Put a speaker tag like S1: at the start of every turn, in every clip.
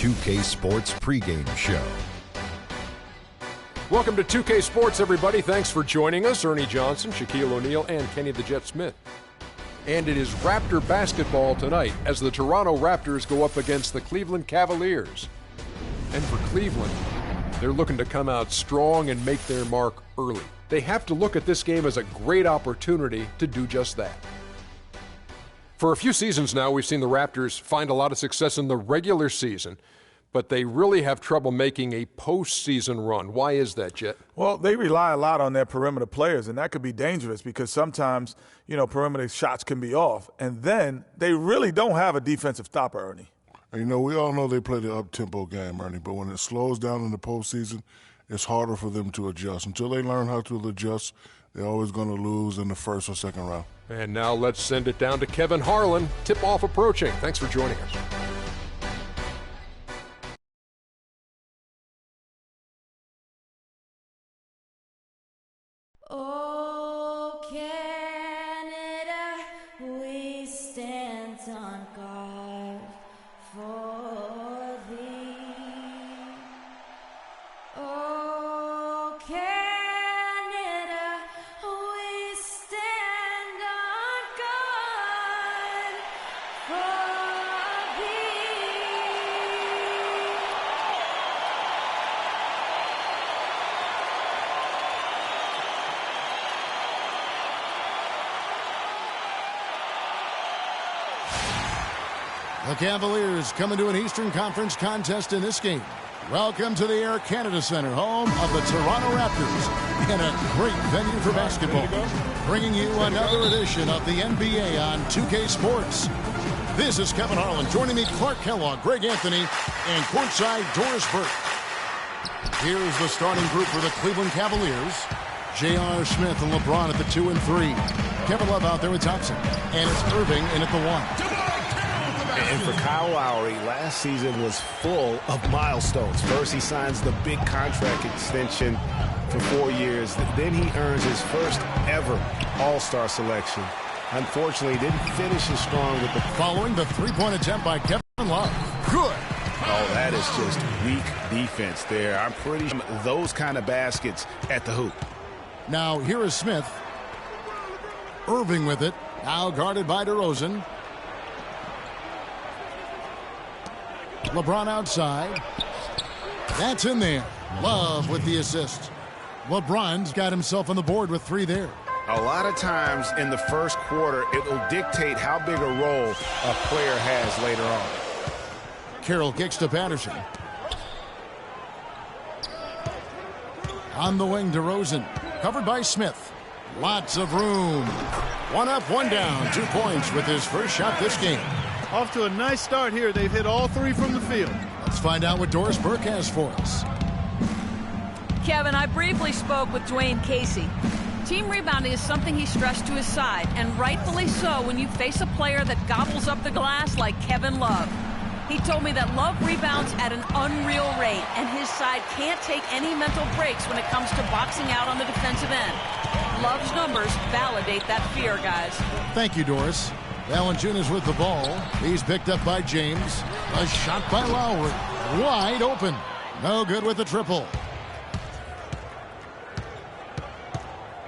S1: 2K Sports pregame show.
S2: Welcome to 2K Sports, everybody. Thanks for joining us. Ernie Johnson, Shaquille O'Neal, and Kenny the Jet Smith. And it is Raptor basketball tonight as the Toronto Raptors go up against the Cleveland Cavaliers. And for Cleveland, they're looking to come out strong and make their mark early. They have to look at this game as a great opportunity to do just that. For a few seasons now, we've seen the Raptors find a lot of success in the regular season, but they really have trouble making a postseason run. Why is that, Jet?
S3: Well, they rely a lot on their perimeter players, and that could be dangerous because sometimes, perimeter shots can be off. And then they really don't have a defensive stopper, Ernie.
S4: We all know they play the up-tempo game, Ernie, but when it slows down in the postseason, it's harder for them to adjust. Until they learn how to adjust, they're always going to lose in the first or second round.
S2: And now let's send it down to Kevin Harlan. Tip-off approaching. Thanks for joining us.
S5: Oh, Canada, we stand on guard for thee. Oh, Canada, we stand on guard for thee.
S6: The Cavaliers coming to an Eastern Conference contest in this game. Welcome to the Air Canada Center, home of the Toronto Raptors, and a great venue for basketball. Bringing you another edition of the NBA on 2K Sports. This is Kevin Harlan. Joining me, Clark Kellogg, Greg Anthony, and courtside Doris Burke. Here's the starting group for the Cleveland Cavaliers. J.R. Smith and LeBron at the 2 and 3. Kevin Love out there with Thompson. And it's Irving in at the 1.
S7: And for Kyle Lowry, last season was full of milestones. First, he signs the big contract extension for 4 years. Then he earns his first ever All-Star selection. Unfortunately, he didn't finish as strong with the...
S6: Following the three-point attempt by Kevin Love. Good.
S7: Oh, that is just weak defense there. I'm pretty sure those kind of baskets at the hoop.
S6: Now, here is Smith. Irving with it. Now guarded by DeRozan. LeBron outside. That's in there. Love with the assist. LeBron's got himself on the board with 3 there.
S7: A lot of times in the first quarter, it will dictate how big a role a player has later on.
S6: Carroll kicks to Patterson. On the wing, DeRozan. Covered by Smith. Lots of room. 1 up, 1 down. 2 points with his first shot this game.
S8: Off to a nice start here. They've hit all 3 from the field.
S6: Let's find out what Doris Burke has for us.
S9: Kevin, I briefly spoke with Dwayne Casey. Team rebounding is something he stressed to his side, and rightfully so when you face a player that gobbles up the glass like Kevin Love. He told me that Love rebounds at an unreal rate, and his side can't take any mental breaks when it comes to boxing out on the defensive end. Love's numbers validate that fear, guys.
S6: Thank you, Doris. Valanciunas with the ball. He's picked up by James. A shot by Lowry. Wide open. No good with the triple.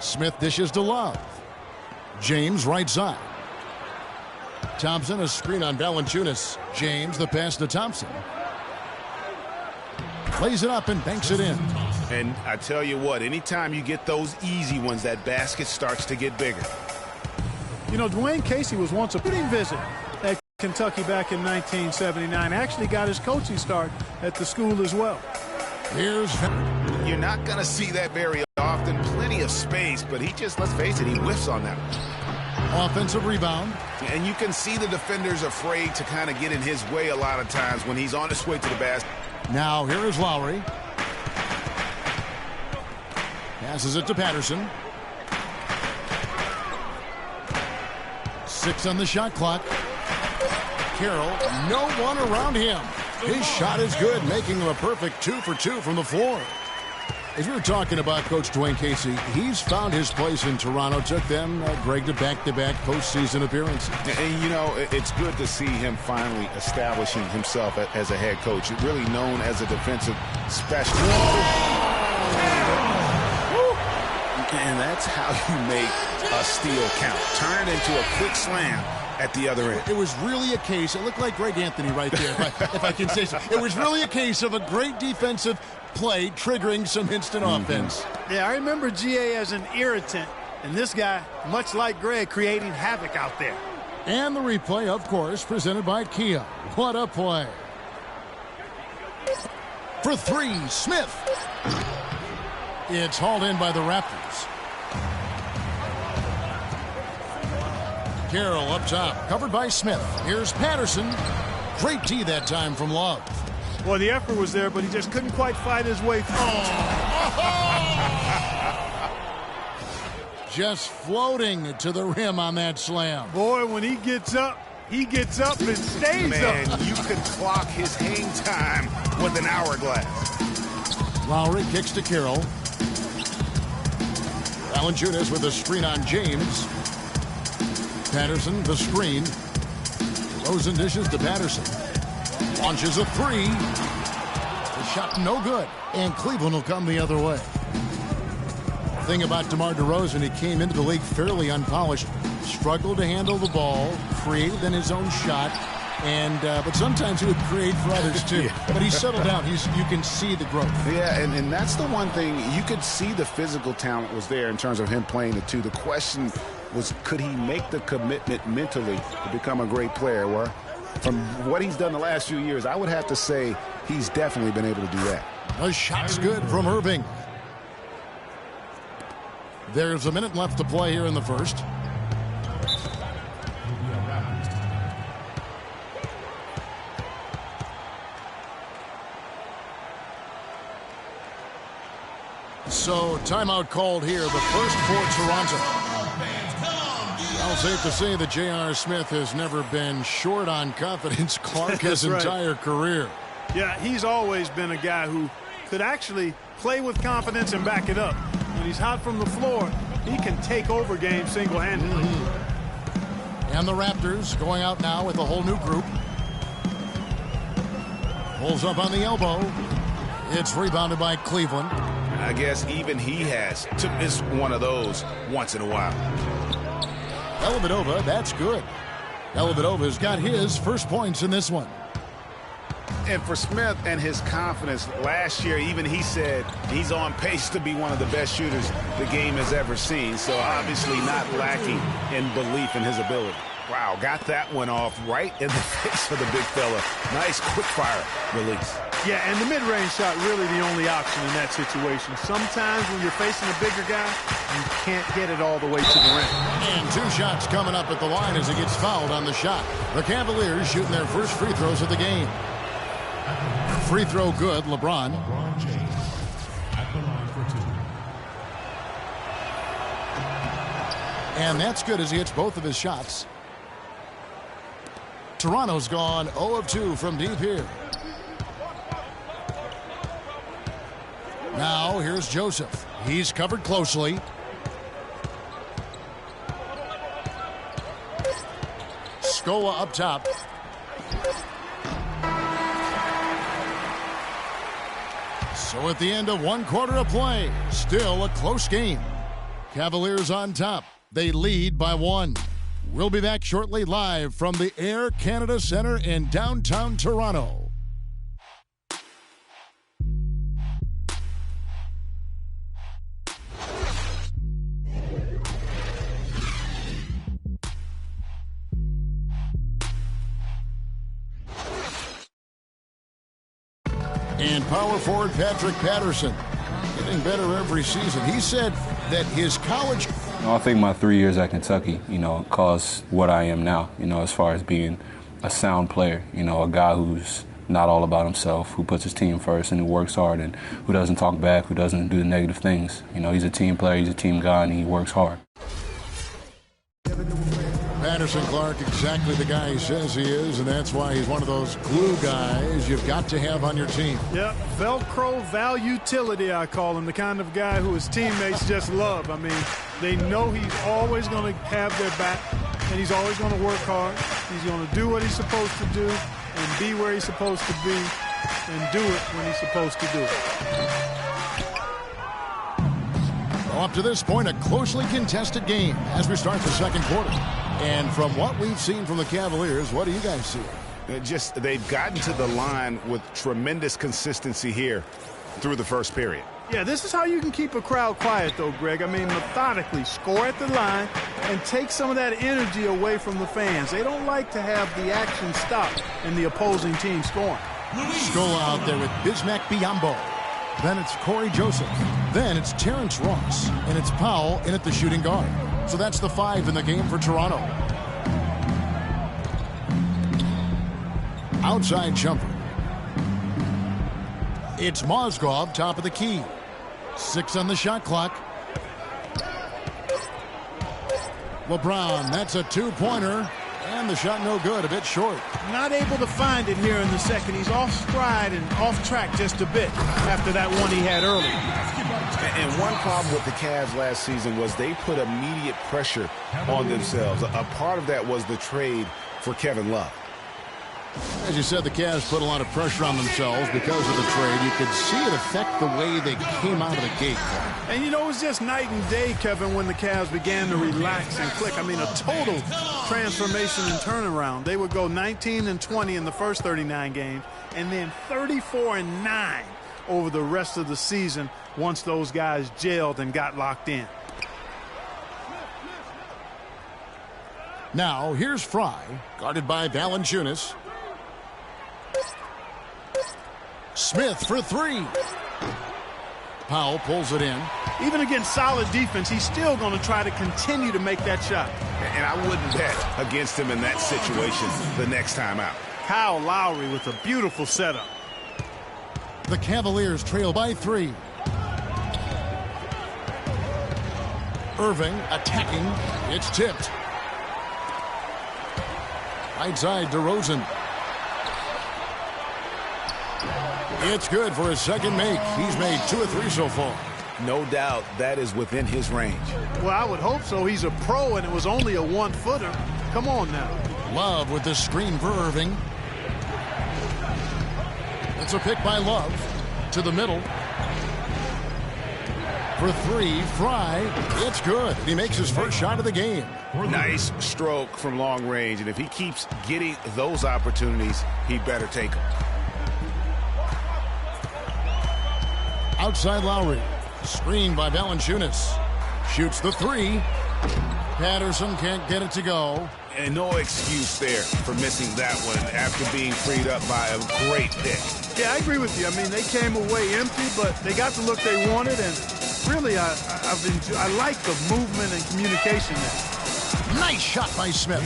S6: Smith dishes to Love. James right side. Thompson, a screen on Valanciunas. James, the pass to Thompson. Plays it up and banks it in.
S7: And I tell you what, anytime you get those easy ones, that basket starts to get bigger.
S8: Dwayne Casey was once a shooting visit at Kentucky back in 1979. Actually got his coaching start at the school as well.
S7: You're not going to see that very often. Plenty of space, but he just, let's face it, he whiffs on that.
S6: Offensive rebound.
S7: And you can see the defenders afraid to kind of get in his way a lot of times when he's on his way to the basket.
S6: Now here is Lowry. Passes it to Patterson. 6 on the shot clock. Carroll, no one around him. His shot is good, making him a perfect 2 for 2 from the floor. As we were talking about Coach Dwayne Casey, he's found his place in Toronto. Took them, Greg, to back-to-back postseason appearances.
S7: And, you know, it's good to see him finally establishing himself as a head coach. Really known as a defensive specialist. And that's how you make a steal count. Turn it into a quick slam at the other end.
S6: It was really a case. It looked like Greg Anthony right there, if I can say so. It was really a case of a great defensive play triggering some instant offense.
S8: Yeah, I remember GA as an irritant, and this guy, much like Greg, creating havoc out there.
S6: And the replay, of course, presented by Kia. What a play. For three, Smith. It's hauled in by the Raptors. Carroll up top, covered by Smith. Here's Patterson. Great D that time from Love.
S8: Well, the effort was there, but he just couldn't quite fight his way through.
S6: Just floating to the rim on that slam.
S8: Boy, when he gets up and stays
S7: Man,
S8: up.
S7: you could clock his hang time with an hourglass.
S6: Lowry kicks to Carroll. Valanciunas with a screen on James. Patterson, the screen. Rosen dishes to Patterson. Launches a three. The shot no good. And Cleveland will come the other way. The thing about DeMar DeRozan, he came into the league fairly unpolished. Struggled to handle the ball. Created then his own shot. And but sometimes he would create for others too.
S7: Yeah.
S6: But he's settled down. You can see the growth.
S7: Yeah, and that's the one thing. You could see the physical talent was there in terms of him playing the two. The question was, could he make the commitment mentally to become a great player? Well, from what he's done the last few years, I would have to say he's definitely been able to do that.
S6: A shot's good from Irving. There's a minute left to play here in the first. So timeout called here, the first for Toronto. I'll safe to say that J.R. Smith has never been short on confidence. Clark his entire career.
S8: Yeah, he's always been a guy who could actually play with confidence and back it up. When he's hot from the floor, he can take over games single-handedly.
S6: And the Raptors going out now with a whole new group. Pulls up on the elbow. It's rebounded by Cleveland.
S7: I guess even he has to miss one of those once in a while.
S6: Dellavedova, that's good. Dellavedova's got his first points in this one.
S7: And for Smith and his confidence, last year even he said he's on pace to be one of the best shooters the game has ever seen. So obviously not lacking in belief in his ability. Wow, got that one off right in the face of the big fella. Nice quick fire release.
S8: Yeah, and the mid-range shot really the only option in that situation. Sometimes when you're facing a bigger guy, you can't get it all the way to the rim.
S6: And two shots coming up at the line as he gets fouled on the shot. The Cavaliers shooting their first free throws of the game. Free throw good, LeBron.
S10: James at the line for two.
S6: And that's good as he hits both of his shots. Toronto's gone 0 of 2 from deep here. Now here's Joseph. He's covered closely. Scola up top. So at the end of one quarter of play, still a close game. Cavaliers on top. They lead by 1. We'll be back shortly live from the Air Canada Centre in downtown Toronto. And power forward Patrick Patterson getting better every season. He said that his college...
S11: I think my 3 years at Kentucky, caused what I am now, as far as being a sound player, a guy who's not all about himself, who puts his team first and who works hard and who doesn't talk back, who doesn't do the negative things. He's a team player, he's a team guy, and he works hard.
S6: Patterson, Clark, exactly the guy he says he is, and that's why he's one of those glue guys you've got to have on your team.
S8: Yep, Velcro utility, I call him, the kind of guy who his teammates just love. I mean, they know he's always going to have their back, and he's always going to work hard. He's going to do what he's supposed to do and be where he's supposed to be and do it when he's supposed to do it.
S6: Well, up to this point, a closely contested game as we start the second quarter. And from what we've seen from the Cavaliers, what do you guys see?
S7: They've gotten to the line with tremendous consistency here through the first period.
S8: Yeah, this is how you can keep a crowd quiet, though, Greg. I mean, methodically score at the line and take some of that energy away from the fans. They don't like to have the action stop and the opposing team scoring.
S6: Scola out there with Bismack Biyombo. Then it's Corey Joseph. Then it's Terrence Ross. And it's Powell in at the shooting guard. So that's the 5 in the game for Toronto. Outside jumper. It's Mozgov, top of the key. 6 on the shot clock. LeBron, that's a 2-pointer. And the shot no good, a bit short.
S8: Not able to find it here in the second. He's off stride and off track just a bit after that one he had early.
S7: And one problem with the Cavs last season was they put immediate pressure on themselves. A part of that was the trade for Kevin Love.
S6: As you said, the Cavs put a lot of pressure on themselves because of the trade. You could see it affect the way they came out of the gate.
S8: And, you know, it was just night and day, Kevin, when the Cavs began to relax and click. I mean, a total transformation and turnaround. They would go 19-20 in the first 39 games and then 34-9 over the rest of the season once those guys gelled and got locked in.
S6: Now, here's Fry, guarded by Valanciunas. Smith for 3. Powell pulls it in.
S8: Even against solid defense, he's still going to try to continue to make that shot.
S7: And I wouldn't bet against him in that situation the next time out.
S8: Kyle Lowry with a beautiful setup.
S6: The Cavaliers trail by 3. Irving attacking. It's tipped. Right side, DeRozan. It's good for his second make. He's made 2 of 3 so far.
S7: No doubt that is within his range.
S8: Well, I would hope so. He's a pro, and it was only a 1-footer. Come on now.
S6: Love with the screen for Irving. It's a pick by Love to the middle. For 3, Fry. It's good. He makes his first shot of the game.
S7: Nice stroke from long range, and if he keeps getting those opportunities, he better take them.
S6: Outside Lowry. Screened by Valanciunas. Shoots the 3. Patterson can't get it to go.
S7: And no excuse there for missing that one after being freed up by a great pick.
S8: Yeah, I agree with you. I mean, they came away empty, but they got the look they wanted, and really, I like the movement and communication there.
S6: Nice shot by Smith.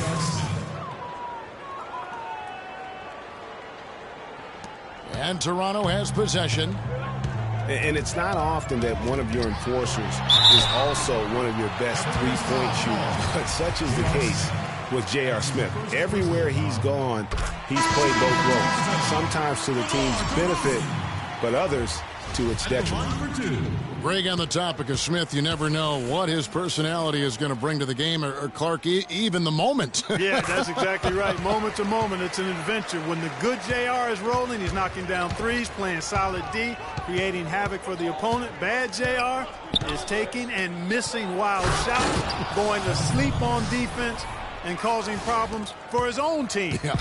S6: And Toronto has possession.
S7: And it's not often that one of your enforcers is also one of your best three-point shooters, but such is the case with J.R. Smith. Everywhere he's gone, he's played both roles, sometimes to the team's benefit, but others to its detriment.
S6: Greg, on the topic of Smith, you never know what his personality is going to bring to the game, or Clark, even the moment.
S8: Yeah, that's exactly right. Moment to moment, it's an adventure. When the good JR is rolling, he's knocking down threes, playing solid D, creating havoc for the opponent. Bad JR is taking and missing wild shots, going to sleep on defense, and causing problems for his own team.
S6: Yeah.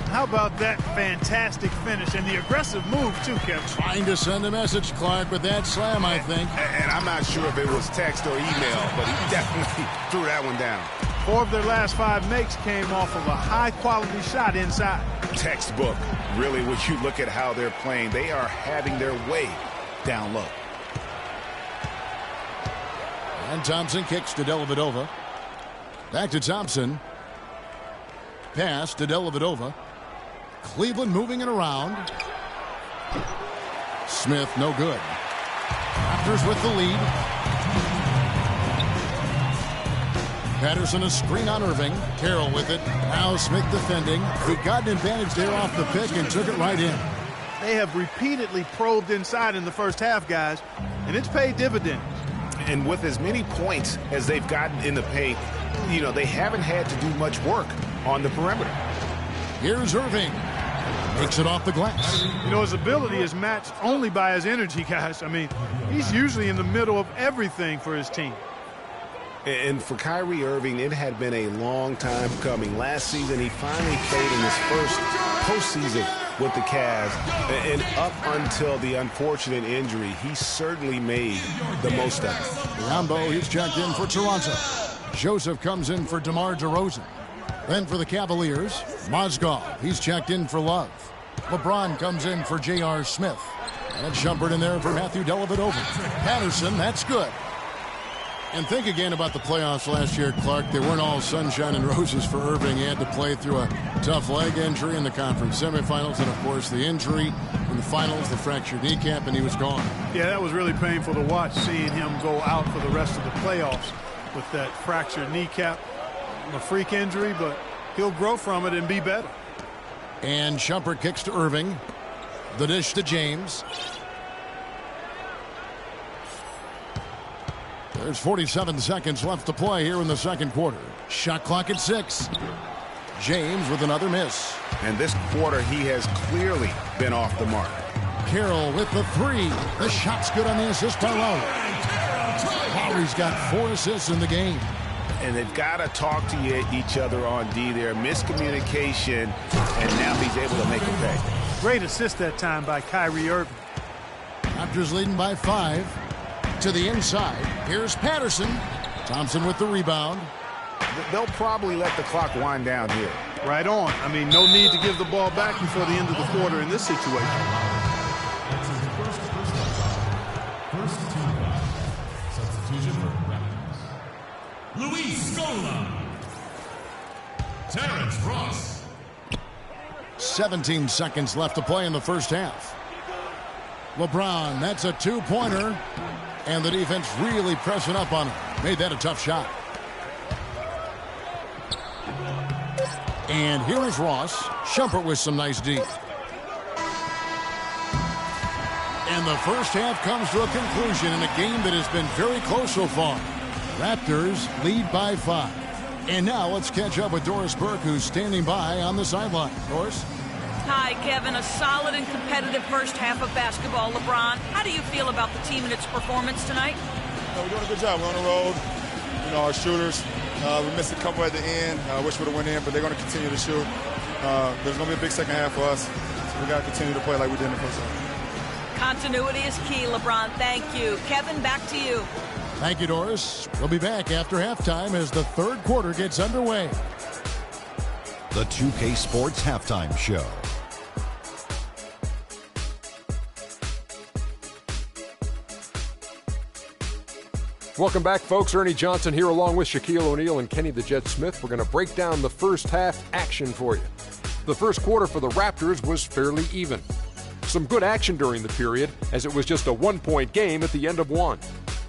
S8: How about that fantastic finish and the aggressive move, too, Kevin?
S6: Trying to send a message, Clark, with that slam, I think.
S7: And I'm not sure if it was text or email, but he definitely threw that one down.
S8: 4 of their last 5 makes came off of a high-quality shot inside.
S7: Textbook. Really, when you look at how they're playing, they are having their way down low.
S6: And Thompson kicks to Dellavedova. Back to Thompson. Pass to Dellavedova. Cleveland moving it around. Smith, no good. Raptors with the lead. Patterson a screen on Irving. Carroll with it. Now Smith defending. He got an advantage there off the pick and took it right in.
S8: They have repeatedly probed inside in the first half, guys, and it's paid dividends.
S7: And with as many points as they've gotten in the paint, they haven't had to do much work on the perimeter.
S6: Here's Irving. Takes it off the glass.
S8: His ability is matched only by his energy, guys. I mean, he's usually in the middle of everything for his team.
S7: And for Kyrie Irving, it had been a long time coming. Last season, he finally played in his first postseason with the Cavs. And up until the unfortunate injury, he certainly made the most of it.
S6: Rambo, he's checked in for Toronto. Joseph comes in for DeMar DeRozan. Then for the Cavaliers, Mozgov, he's checked in for Love. LeBron comes in for J.R. Smith. And it's Shumpert in there for Matthew Dellavedova. Patterson, that's good. And think again about the playoffs last year, Clark. They weren't all sunshine and roses for Irving. He had to play through a tough leg injury in the conference semifinals, and, of course, the injury in the finals, the fractured kneecap, and he was gone.
S8: Yeah, that was really painful to watch, seeing him go out for the rest of the playoffs with that fractured kneecap. A freak injury, but he'll grow from it and be better.
S6: And Shumpert kicks to Irving. The dish to James. There's 47 seconds left to play here in the second quarter. Shot clock at 6. James with another miss.
S7: And this quarter, he has clearly been off the mark.
S6: Carroll with the 3. The shot's good on the assist by Lowry. Lowry's got 4 assists in the game.
S7: And they've got to talk to each other on D there. Miscommunication, and now he's able to make a pay.
S8: Great assist that time by Kyrie Irving.
S6: Raptors leading by 5. To the inside. Here's Patterson. Thompson with the rebound.
S7: They'll probably let the clock wind down here.
S8: Right on. I mean, no need to give the ball back before the end of the quarter in this situation.
S10: First team foul. Substitution for Raptors. Luis Scola. Terrence Ross.
S6: 17 seconds left to play in the first half. LeBron, that's a 2-pointer. And the defense really pressing up on him. Made that a tough shot. And here is Ross. Shumpert with some nice D. And the first half comes to a conclusion in a game that has been very close so far. Raptors lead by 5. And now let's catch up with Doris Burke, who's standing by on the sideline. Doris?
S9: Hi, Kevin. A solid and competitive first half of basketball. LeBron, how do you feel about the team and its performance tonight?
S12: We're doing a good job. We're on the road. Our shooters, we missed a couple at the end. I wish we would have went in, but they're going to continue to shoot. There's going to be a big second half for us. So we got to continue to play like we did in the first half.
S9: Continuity is key, LeBron. Thank you. Kevin, back to you.
S6: Thank you, Doris. We'll be back after halftime as the third quarter gets underway.
S1: The 2K Sports Halftime Show.
S2: Welcome back, folks. Ernie Johnson here along with Shaquille O'Neal and Kenny the Jet Smith. We're going to break down the first half action for you. The first quarter for the Raptors was fairly even. Some good action during the period, as it was just a 1-point game at the end of one.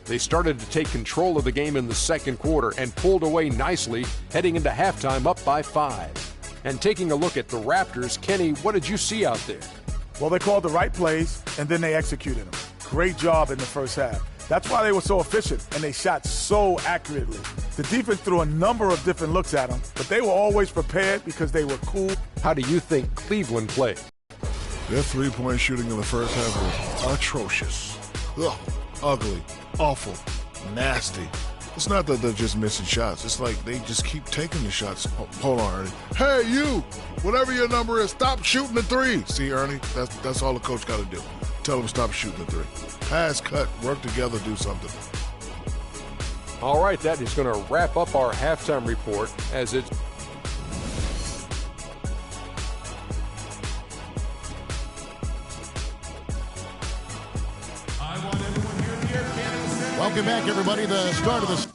S2: They started to take control of the game in the second quarter and pulled away nicely, heading into halftime up by 5. And taking a look at the Raptors, Kenny, what did you see out there?
S3: Well, they called the right plays, and then they executed them. Great job in the first half. That's why they were so efficient, and they shot so accurately. The defense threw a number of different looks at them, but they were always prepared because they were cool.
S2: How do you think Cleveland played?
S4: Their three-point shooting in the first half was atrocious. Ugh, ugly, awful, nasty. It's not that they're just missing shots. It's like they just keep taking the shots. Hold on, Ernie. Hey, you! Whatever your number is, stop shooting the three. See, Ernie, that's all the coach got to do. Tell him stop shooting the three. Pass, cut, work together, do something.
S2: All right, that is going to wrap up our halftime report as it's...
S6: Welcome back, everybody. The start of the